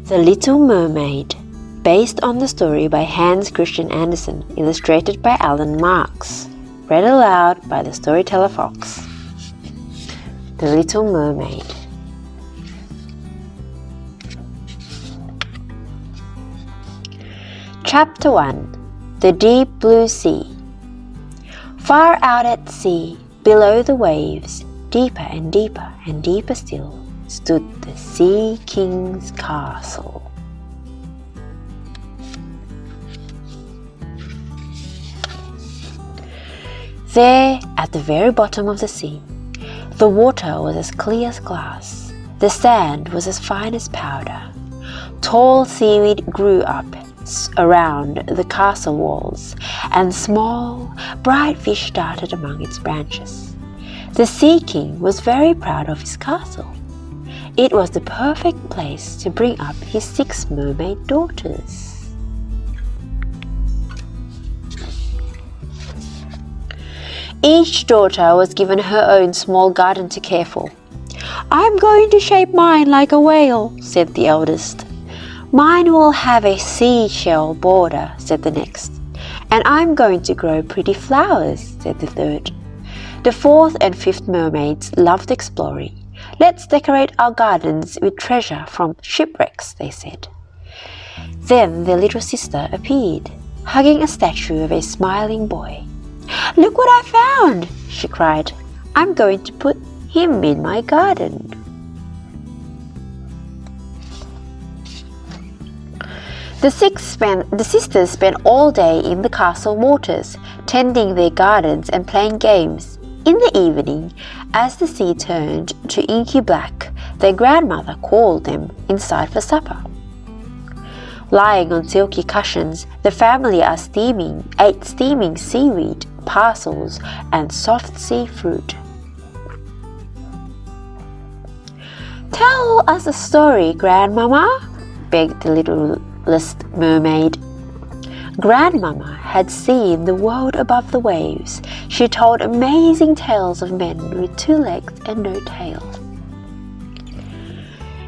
The Little Mermaid, based on the story by Hans Christian Andersen, illustrated by Alan Marks, read aloud by the storyteller Fox. The Little Mermaid. Chapter 1. The Deep Blue Sea. Far out at sea, below the waves, deeper and deeper and deeper still, stood the Sea King's castle. There, at the very bottom of the sea, the water was as clear as glass, the sand was as fine as powder. Tall seaweed grew up around the castle walls, and small, bright fish darted among its branches. The Sea King was very proud of his castle. It was the perfect place to bring up his 6 mermaid daughters. Each daughter was given her own small garden to care for. "I'm going to shape mine like a whale," said the eldest. "Mine will have a seashell border," said the next. "And I'm going to grow pretty flowers," said the third. The 4th and 5th mermaids loved exploring. "Let's decorate our gardens with treasure from shipwrecks," they said. Then their little sister appeared, hugging a statue of a smiling boy. "Look what I found!" she cried. "I'm going to put him in my garden." The sisters spent all day in the castle waters, tending their gardens and playing games. In the evening, as the sea turned to inky black, their grandmother called them inside for supper. Lying on silky cushions, the family ate steaming seaweed, parcels, and soft sea fruit. "Tell us a story, Grandmama," begged the littlest mermaid. Grandmama had seen the world above the waves. She told amazing tales of men with 2 legs and no tail.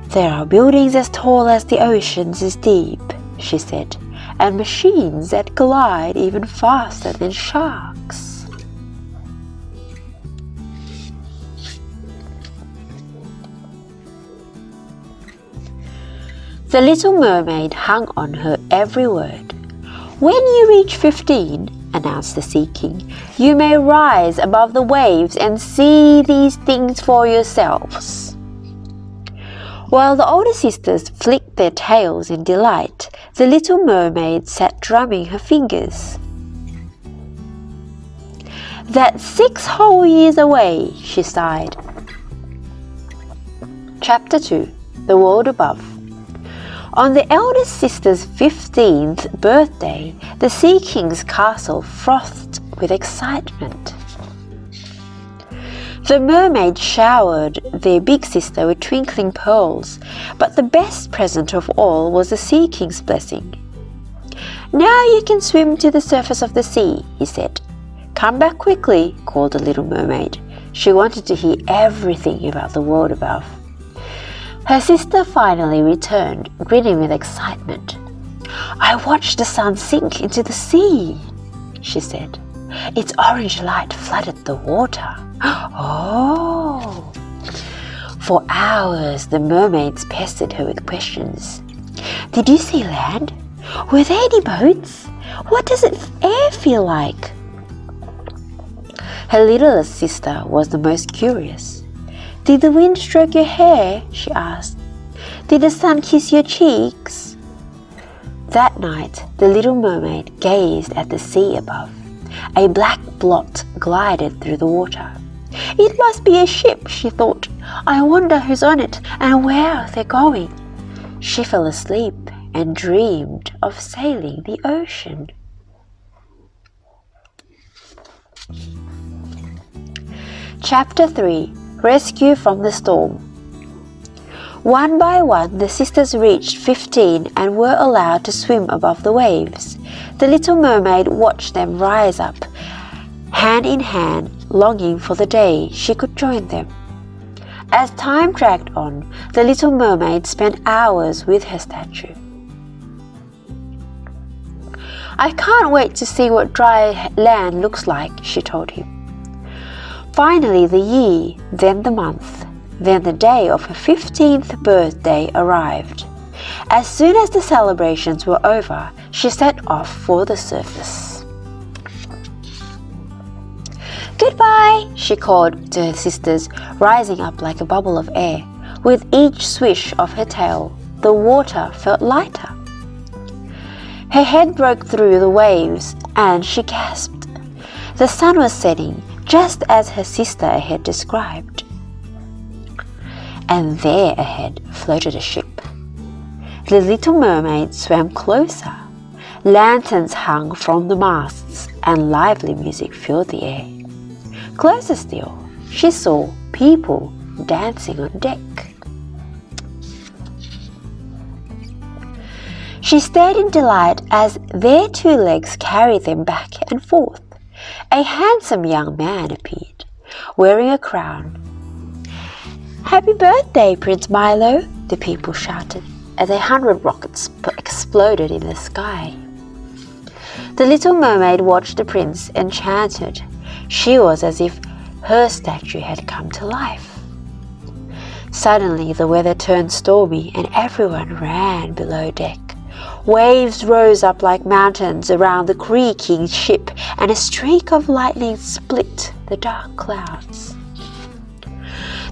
"There are buildings as tall as the oceans is deep," she said, "and machines that glide even faster than sharks." The little mermaid hung on her every word. "When you reach 15, announced the Sea King, "you may rise above the waves and see these things for yourselves." While the older sisters flicked their tails in delight, the little mermaid sat drumming her fingers. "That's 6 whole years away," she sighed. Chapter 2. The World Above. On the eldest sister's 15th birthday, the Sea King's castle frothed with excitement. The mermaids showered their big sister with twinkling pearls, but the best present of all was the Sea King's blessing. "Now you can swim to the surface of the sea," he said. "Come back quickly," called the little mermaid. She wanted to hear everything about the world above. Her sister finally returned, grinning with excitement. "I watched the sun sink into the sea," she said. "Its orange light flooded the water." "Oh!" For hours the mermaids pestered her with questions. "Did you see land? Were there any boats? What does air feel like?" Her littlest sister was the most curious. "Did the wind stroke your hair?" she asked. "Did the sun kiss your cheeks?" That night, the little mermaid gazed at the sea above. A black blot glided through the water. "It must be a ship," she thought. "I wonder who's on it and where they're going." She fell asleep and dreamed of sailing the ocean. Chapter 3. Rescue from the Storm. One by one, the sisters reached 15 and were allowed to swim above the waves. The little mermaid watched them rise up, hand in hand, longing for the day she could join them. As time dragged on, the little mermaid spent hours with her statue. "I can't wait to see what dry land looks like," she told him. Finally, the year, then the month, then the day of her 15th birthday arrived. As soon as the celebrations were over, she set off for the surface. "Goodbye," she called to her sisters, rising up like a bubble of air. With each swish of her tail, the water felt lighter. Her head broke through the waves, and she gasped. The sun was setting, just as her sister had described. And there ahead floated a ship. The little mermaid swam closer. Lanterns hung from the masts, and lively music filled the air. Closer still, she saw people dancing on deck. She stared in delight as their two legs carried them back and forth. A handsome young man appeared, wearing a crown. "Happy birthday, Prince Milo," the people shouted, as 100 rockets exploded in the sky. The little mermaid watched the prince, enchanted. She was as if her statue had come to life. Suddenly the weather turned stormy and everyone ran below deck. Waves rose up like mountains around the creaking ship, and a streak of lightning split the dark clouds.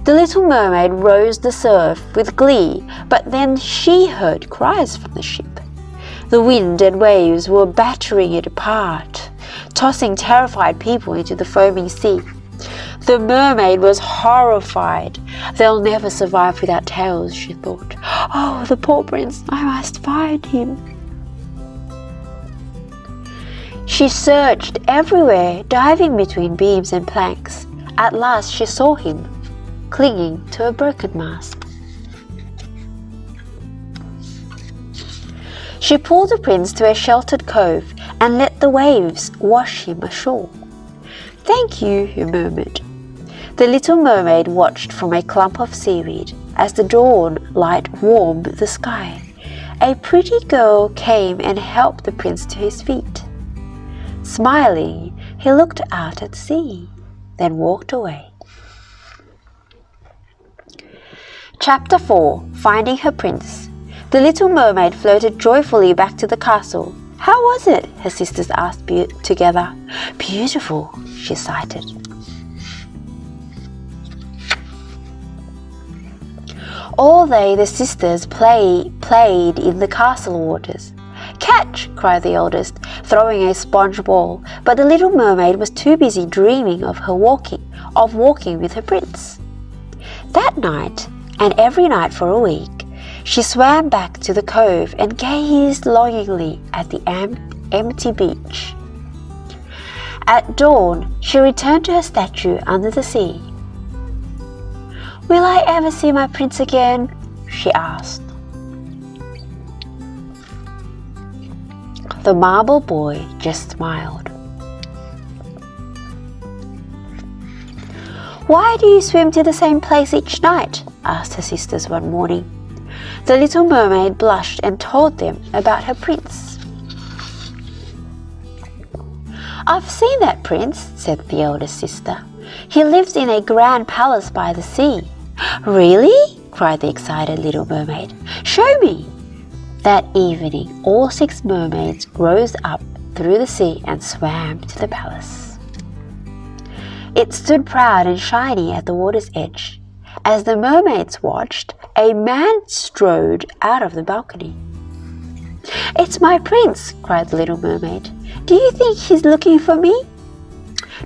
The little mermaid rose the surf with glee, but then she heard cries from the ship. The wind and waves were battering it apart, tossing terrified people into the foaming sea. The mermaid was horrified. "They'll never survive without tails," she thought. "Oh, the poor prince, I must find him." She searched everywhere, diving between beams and planks. At last she saw him, clinging to a broken mast. She pulled the prince to a sheltered cove and let the waves wash him ashore. "Thank you," he murmured. The little mermaid watched from a clump of seaweed as the dawn light warmed the sky. A pretty girl came and helped the prince to his feet. Smiling, he looked out at sea, then walked away. Chapter 4. Finding her prince. The little mermaid floated joyfully back to the castle. "How was it?" her sisters asked together. "Beautiful," she cited. All day the sisters played in the castle waters. "Catch!" cried the eldest, throwing a sponge ball, but the little mermaid was too busy dreaming of walking with her prince. That night, and every night for a week, she swam back to the cove and gazed longingly at the empty beach. At dawn, she returned to her statue under the sea. "Will I ever see my prince again?" she asked. The marble boy just smiled. "Why do you swim to the same place each night?" asked her sisters one morning. The little mermaid blushed and told them about her prince. "I've seen that prince," said the eldest sister. "He lives in a grand palace by the sea." "Really?" cried the excited little mermaid. "Show me." That evening, all 6 mermaids rose up through the sea and swam to the palace. It stood proud and shiny at the water's edge. As the mermaids watched, a man strode out of the balcony. "It's my prince," cried the little mermaid. "Do you think he's looking for me?"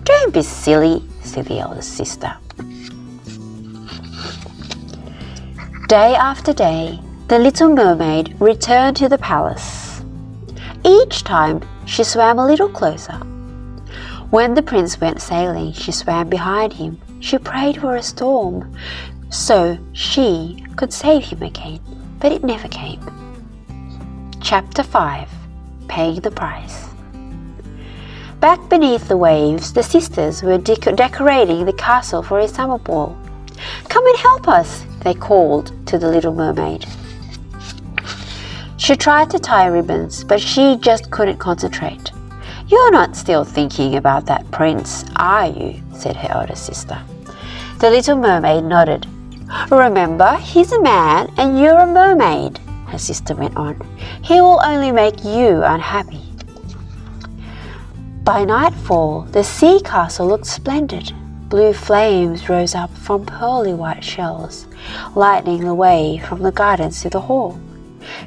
"Don't be silly," said the eldest sister. Day after day, the little mermaid returned to the palace. Each time, she swam a little closer. When the prince went sailing, she swam behind him. She prayed for a storm so she could save him again, but it never came. Chapter 5. Paying the Price. Back beneath the waves, the sisters were decorating the castle for a summer ball. "Come and help us," they called to the little mermaid. She tried to tie ribbons, but she just couldn't concentrate. "You're not still thinking about that prince, are you?" said her older sister. The little mermaid nodded. "Remember, he's a man and you're a mermaid," her sister went on. "He will only make you unhappy." By nightfall, the sea castle looked splendid. Blue flames rose up from pearly white shells, lighting the way from the gardens to the hall.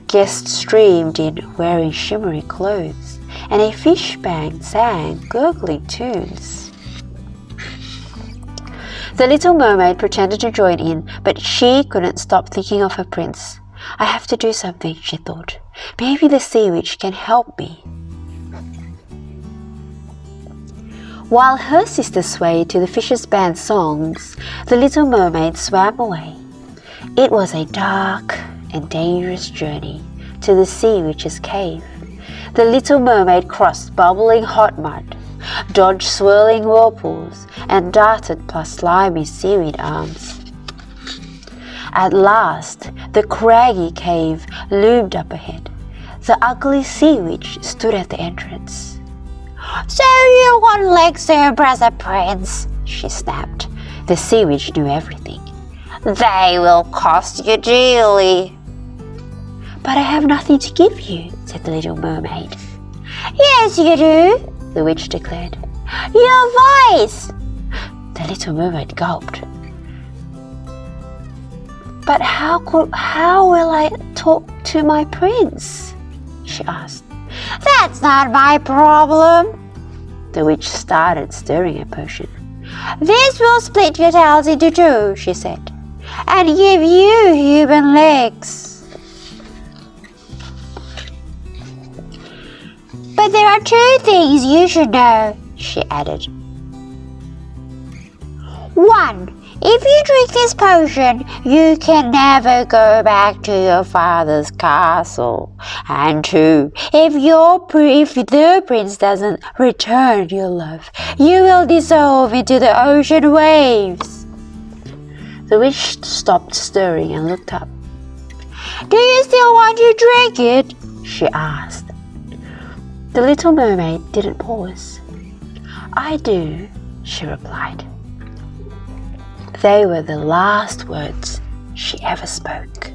Guests streamed in wearing shimmering clothes, and a fish band sang gurgling tunes. The little mermaid pretended to join in, but she couldn't stop thinking of her prince. "I have to do something," she thought. "Maybe the sea witch can help me." While her sister swayed to the fish's band songs, the little mermaid swam away. It was a dark and dangerous journey to the sea witch's cave. The little mermaid crossed bubbling hot mud, dodged swirling whirlpools, and darted past slimy seaweed arms. At last, the craggy cave loomed up ahead. The ugly sea witch stood at the entrance. "So you want legs to impress a prince?" she snapped. The sea witch knew everything. "They will cost you dearly." "But I have nothing to give you," said the little mermaid. "Yes, you do," the witch declared. "Your voice." The little mermaid gulped. "But how will I talk to my prince?" she asked. "That's not my problem." The witch started stirring a potion. "This will split your tails into two," she said, "and give you human legs. But there are two things you should know," she added. "One, if you drink this potion, you can never go back to your father's castle. And two, if the prince doesn't return your love, you will dissolve into the ocean waves." The witch stopped stirring and looked up. "Do you still want to drink it?" she asked. The little mermaid didn't pause. "I do," she replied. They were the last words she ever spoke.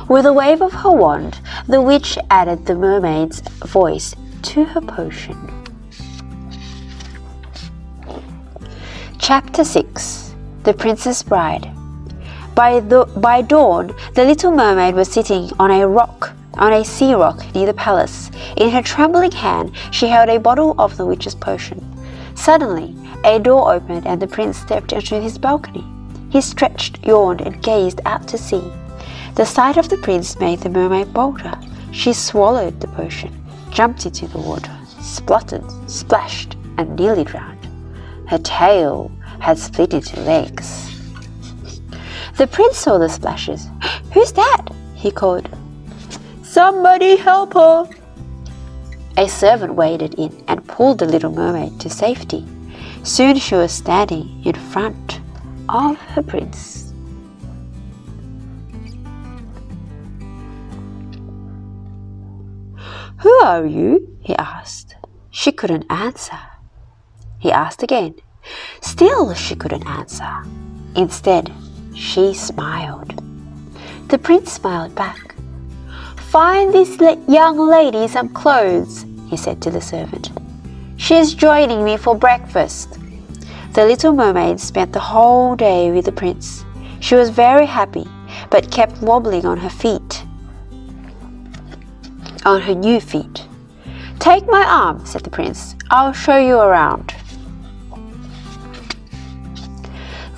With a wave of her wand, the witch added the mermaid's voice to her potion. Chapter 6. The Princess Bride. By dawn, the little mermaid was sitting on a sea rock near the palace. In her trembling hand, she held a bottle of the witch's potion. Suddenly, a door opened and the prince stepped onto his balcony. He stretched, yawned, and gazed out to sea. The sight of the prince made the mermaid bolder. She swallowed the potion, jumped into the water, spluttered, splashed, and nearly drowned. Her tail had split into legs. The prince saw the splashes. "Who's that?" he called. "Somebody help her!" A servant waded in and pulled the little mermaid to safety. Soon she was standing in front of her prince. "Who are you?" he asked. She couldn't answer. He asked again. Still she couldn't answer. Instead, she smiled. The prince smiled back. "Find this young lady some clothes," he said to the servant. "She's joining me for breakfast." The little mermaid spent the whole day with the prince. She was very happy, but kept wobbling on her new feet. "Take my arm," said the prince. "I'll show you around."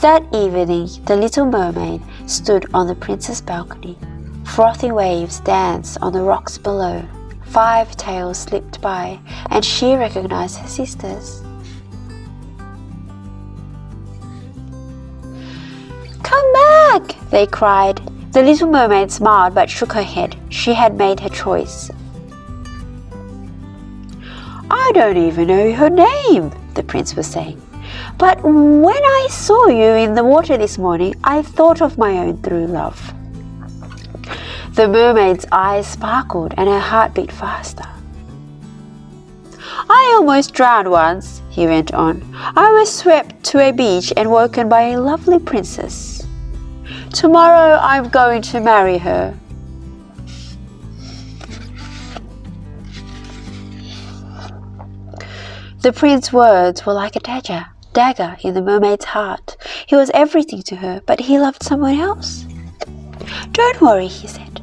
That evening, the little mermaid stood on the prince's balcony. Frothy waves danced on the rocks below. 5 tails slipped by, and she recognized her sisters. "Come back!" they cried. The little mermaid smiled but shook her head. She had made her choice. "I don't even know her name," the prince was saying. But when I saw you in the water this morning, I thought of my own true love." The mermaid's eyes sparkled and her heart beat faster. "I almost drowned once," he went on. "I was swept to a beach and woken by a lovely princess. Tomorrow I'm going to marry her." The prince's words were like a dagger in the mermaid's heart. He was everything to her, but he loved someone else. "Don't worry," he said.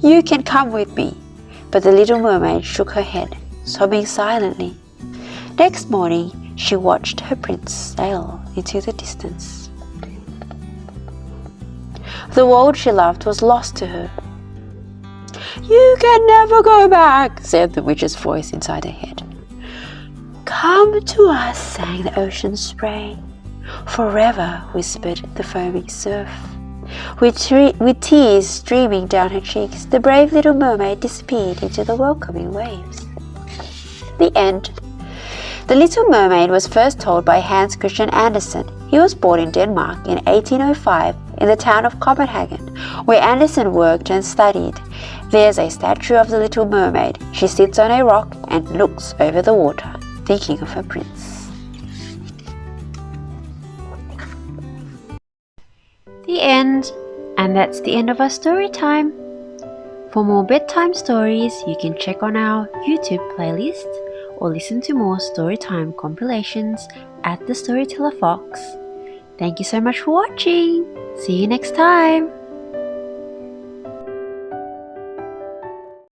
"You can come with me." But the little mermaid shook her head, sobbing silently. Next morning, she watched her prince sail into the distance. The world she loved was lost to her. "You can never go back," said the witch's voice inside her head. "Come to us," sang the ocean spray. "Forever," whispered the foaming surf. With tears streaming down her cheeks, the brave little mermaid disappeared into the welcoming waves. The end. The Little Mermaid was first told by Hans Christian Andersen. He was born in Denmark in 1805 in the town of Copenhagen, where Andersen worked and studied. There's a statue of the Little Mermaid. She sits on a rock and looks over the water, thinking of her prince. The end. And that's the end of our story time. For more bedtime stories, you can check on our YouTube playlist or listen to more storytime compilations at the Storyteller Fox. Thank you so much for watching. See you next time.